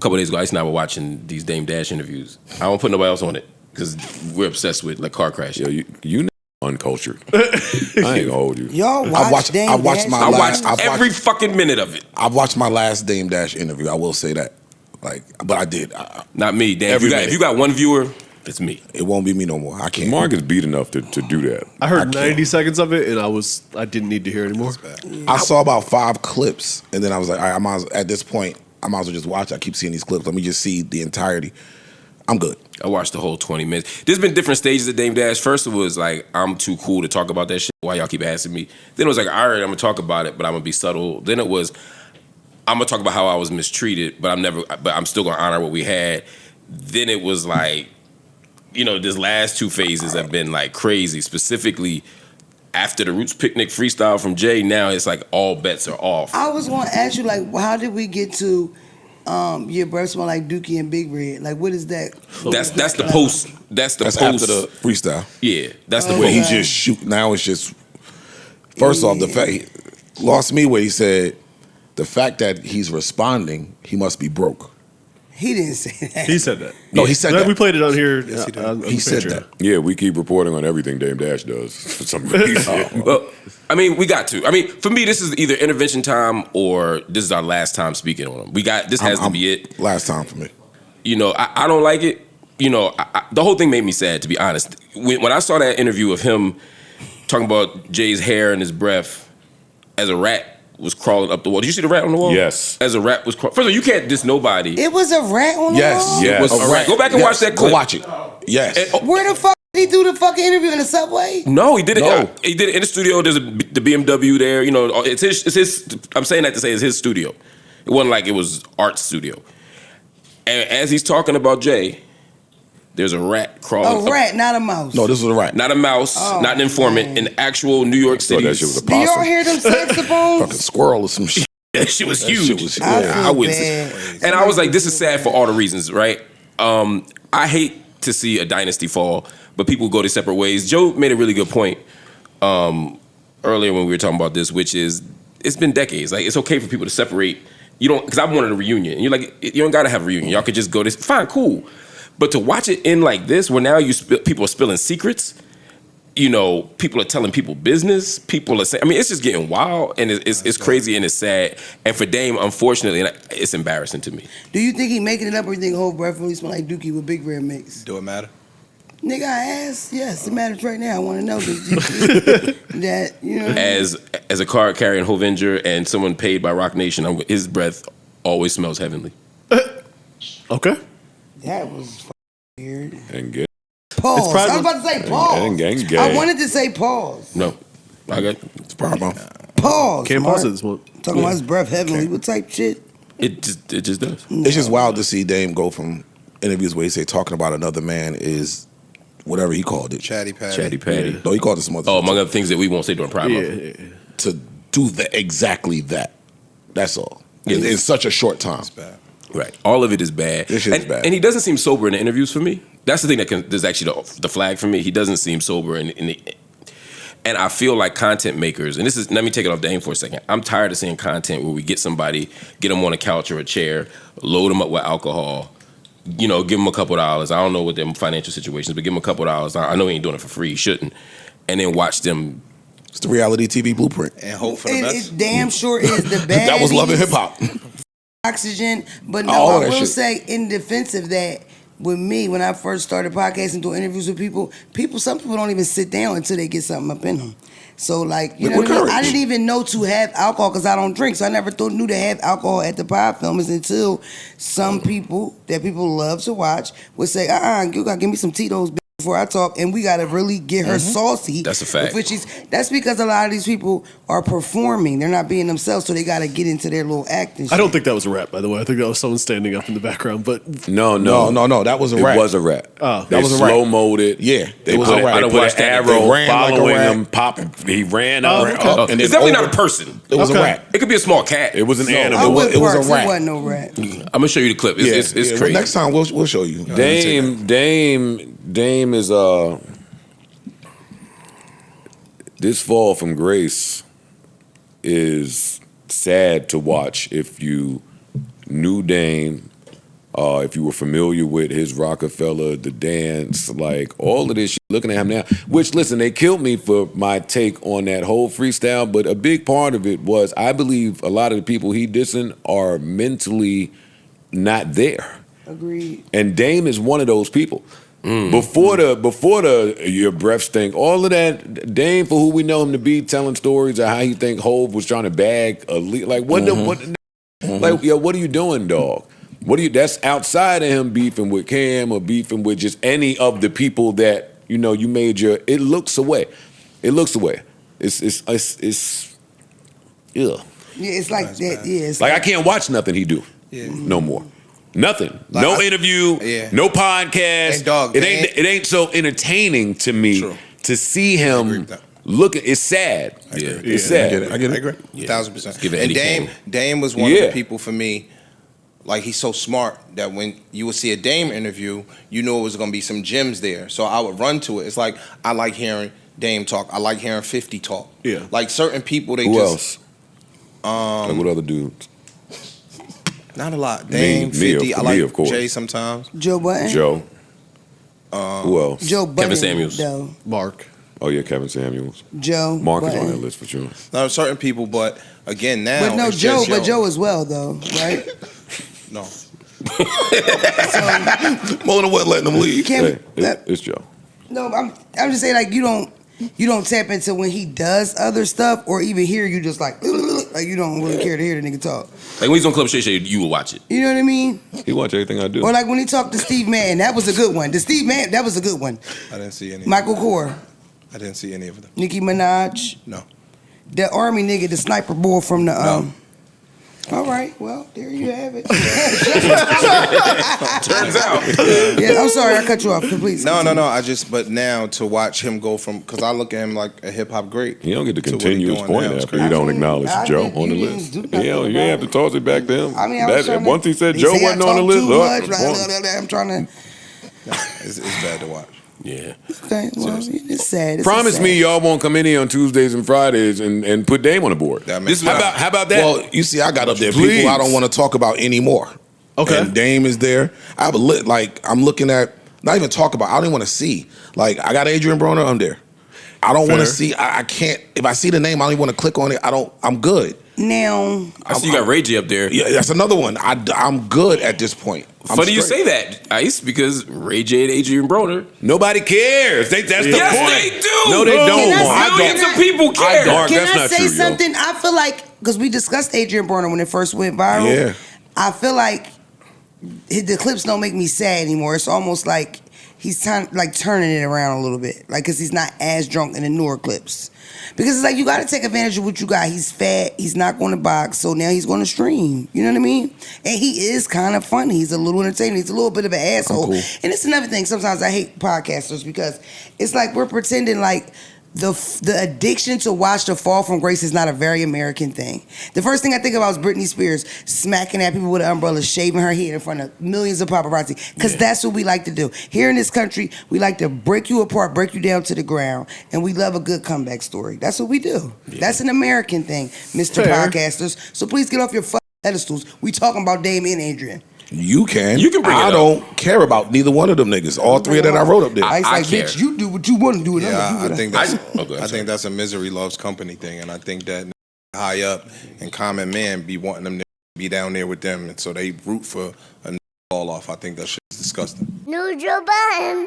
a couple of days ago, Ice and I were watching these Dame Dash interviews. I don't put nobody else on it because we're obsessed with like car crash. Yo, you uncultured. I ain't gonna hold you. Y'all watch Dame Dash? I watched every fucking minute of it. I watched my last Dame Dash interview. I will say that. But I did. Not me, Dan. If you got one viewer, it's me. It won't be me no more. I can't. Mark is beat enough to do that. I heard 90 seconds of it, and I didn't need to hear anymore. I saw about 5 clips, and then I was like, all right, at this point, I might as well just watch. I keep seeing these clips. Let me just see the entirety. I'm good. I watched the whole 20 minutes. There's been different stages of Dame Dash. First it was like, I'm too cool to talk about that shit. Why y'all keep asking me? Then it was like, all right, I'm going to talk about it, but I'm going to be subtle. Then it was, I'm going to talk about how I was mistreated, but I'm still going to honor what we had. Then it was like, this last 2 phases have been like crazy. Specifically, after the Roots Picnic freestyle from Jay, now it's like all bets are off. I was going to ask you, like, how did we get to your breath smell like Dookie and Big Red? Like, what is that? That's the post. That's post after the freestyle. Yeah, that's the where post. he just shoot. Now it's just first off the fact lost me where he said the fact that he's responding, he must be broke. He didn't say that. He said that. No, he said that. We played it on here. Yes, he said that. Yeah, we keep reporting on everything Dame Dash does for some reason. Well, I mean, we got to. I mean, for me, this is either intervention time or this is our last time speaking on him. This has to be it. Last time for me. I don't like it. The whole thing made me sad, to be honest. When I saw that interview of him talking about Jay's hair and his breath as a rat was crawling up the wall. Did you see the rat on the wall? Yes. As a rat was crawling. First of all, you can't diss nobody. It was a rat on the wall? Yes. It was a rat. Go back and watch that clip. Go watch it. Yes. Where the fuck did he do the fucking interview in the subway? No, he did it. No. He did it in the studio. There's the BMW there. It's his. I'm saying that to say it's his studio. It wasn't like it was Art's studio. And as he's talking about Jay, there's a rat crawling. A rat, not a mouse. No, this was a rat. Not a mouse, not an informant, an actual New York City. That shit was a Do y'all hear them saxophones? Fucking squirrel or some shit. That shit was huge. I wouldn't say. And I was like, this is sad for all the reasons, right? I hate to see a dynasty fall, but people go their separate ways. Joe made a really good point earlier when we were talking about this, which is it's been decades. Like, it's okay for people to separate. Because I wanted a reunion. And you're like, you don't got to have a reunion. Y'all could just go this. Fine, cool. But to watch it end like this, where now people are spilling secrets, people are telling people business, people are saying, it's just getting wild, and it's crazy and it's sad. And for Dame, unfortunately, it's embarrassing to me. Do you think he making it up, or you think whole breath really smell like Dookie with Big Red mix? Do it matter? Nigga, I asked. Yes, it matters right now. I want to know that, As a card carrying Hovenger and someone paid by Rock Nation, his breath always smells heavenly. Okay. That was weird. And gay. Pause. I was about to say pause. And gay. I wanted to say pause. No. I got it's problem. Pause. Can't Mark. pause it this one. Talking about his breath heavenly. What type shit? It just does. It's just wild to see Dame go from interviews where he say talking about another man is whatever he called it. Chatty Patty. Chatty Patty. No, he called it some other among other things that we won't say during Pride Month. To do exactly that. That's all. In such a short time. It's bad. Right. All of it is bad. This shit is bad. And he doesn't seem sober in the interviews for me. That's the thing there's actually the flag for me. He doesn't seem sober and I feel like content makers, and let me take it off Dame for a second. I'm tired of seeing content where we get somebody, get them on a couch or a chair, load them up with alcohol, give them a couple dollars. I don't know what their financial situations, but give them a couple dollars. I know he ain't doing it for free. He shouldn't. And then watch them. It's the reality TV blueprint. And hope for the best. It damn sure is the bad. That was Love and Hip Hop. Oxygen. But no, All I that will shit. say in defense of that, with me, when I first started podcasting, doing interviews with some people don't even sit down until they get something up in them. So, like, you know what I mean? I didn't even know to have alcohol because I don't drink. So I never knew to have alcohol at the pod films until some people that people love to watch would say, you got to give me some Tito's before I talk, and we got to really get her saucy. That's a fact. That's because a lot of these people are performing. They're not being themselves, so they got to get into their little acting shit. I don't think that was a rap, by the way. I think that was someone standing up in the background. But No. That was a rap. It was a rap. Oh. That was a rap. Slow-moed it. Yeah, They was put a rap. They put an arrow ran like a following rat. him, popping. He ran up. And It's then definitely not a person. It was a Okay. rat. It could be a small cat. It was an I animal. went it was a Parks, rat. It wasn't no rat. I'm going to show you the clip. It's Well, crazy. next time we'll show you. Dame is this fall from grace is sad to watch if you knew Dame If you were familiar with his Rockefeller, the dance, like all of this shit, looking at him now, which, listen, they killed me for my take on that whole freestyle, but a big part of it was I believe a lot of the people he dissing are mentally not there. Agreed. And Dame is one of those people. Before the your breath stink, all of that, Dame, for who we know him to be, telling stories of how he think Hov was trying to bag a lead. Like what like, yo, what are you doing, dog? That's outside of him beefing with Cam or beefing with just any of the people that, you know, you made your, it looks away. It's yeah. Yeah, it's like that. Yeah, it's like I can't watch nothing he do no more. Nothing. Like no interview. No podcast. And dog, it ain't so entertaining to me to see him looking. It's sad. It's sad. I get it. I agree. 1,000%. And Dame was one of the people for me. Like, he's so smart that when you would see a Dame interview, you knew it was going to be some gems there. So I would run to it. It's like, I like hearing Dame talk. I like hearing 50 talk. Yeah. Like, certain people, they Who just... else? Like what other dudes? Not a lot. Dame, 50. I like of course. Jay sometimes. Joe Budden. Joe. Who else? Joe Budden. Kevin Samuels. Though. Mark. Oh, yeah, Kevin Samuels. Joe Mark is Budden. on that list for sure. No, certain people, but again, now... But no, it's Joe, just but Joe as well, though, right? No. Mullen wasn't letting them leave. Can, It's Joe. no, I'm just saying, like, you don't tap into when he does other stuff, or even hear you just like you don't really care to hear the nigga talk. Like when he's on Club Shay Shay, you will watch it. You know what I mean? He watch everything I do. Or like when he talked to Steve Madden, that was a good one. That was a good one. I didn't see any. Michael Kors, I didn't see any of them. Nicki Minaj, No. the army nigga, the sniper boy from the No. All right, well, there you have it. Turns out. Yeah, I'm sorry, I cut you off. Please. No. But now to watch him go from, because I look at him like a hip hop great. You don't get to what he continue his doing point now is after crazy. you don't acknowledge I Joe think on the you didn't list. do nothing You about ain't have to toss it back to him. I mean, I was trying to, Once he said Joe say I wasn't on the talk list, too much, point. I'm trying to. It's bad to watch. Yeah. Okay, well, it's sad. It's Promise sad. me y'all won't come in here on Tuesdays and Fridays and put Dame on the board. That makes How about that? Well, you see, I got up there Please. people I don't want to talk about anymore. Okay. And Dame is there. I have I'm looking at, not even talk about, I don't even want to see. Like, I got Adrian Broner, I'm there. I don't want to see, I can't, if I see the name, I don't even want to click on it. I'm good. Now, I see you got Ray J up there. Yeah, that's another one. I'm good at this point. Funny you say that, Ice, because Ray J and Adrian Broner. Nobody cares. That's the point. Yes, they do. No, they don't. Can I say- Millions of people care. Dark, can that's I not say true, yo. something? I feel like, because we discussed Adrian Broner when it first went viral. Yeah. I feel like the clips don't make me sad anymore. It's almost like he's turning it around a little bit. Like, because he's not as drunk in the newer clips. Because it's like, you got to take advantage of what you got. He's fat. He's not going to box. So now he's going to stream. You know what I mean? And he is kind of funny. He's a little entertaining. He's a little bit of an asshole. Cool. And it's another thing. Sometimes I hate podcasters because it's like we're pretending like the addiction to watch the fall from grace is not a very American thing. The first thing I think about is Britney Spears smacking at people with an umbrella, shaving her head in front of millions of paparazzi, because that's what we like to do. Here in this country, we like to break you apart, break you down to the ground, and we love a good comeback story. That's what we do. Yeah. That's an American thing, Mr. Fair. Podcasters. So please get off your fucking pedestals. We talking about Dame and Adrian. You can. bring it I up. don't care about neither one of them niggas. All three that I wrote up there. I I like, care. bitch, you do what you want to do. And I'm Yeah, gonna do I think what that's I think that's a misery loves company thing, and I think that high up and common man be wanting them to be down there with them, and so they root for a fall off. I think that shit is disgusting. New Joe Budden.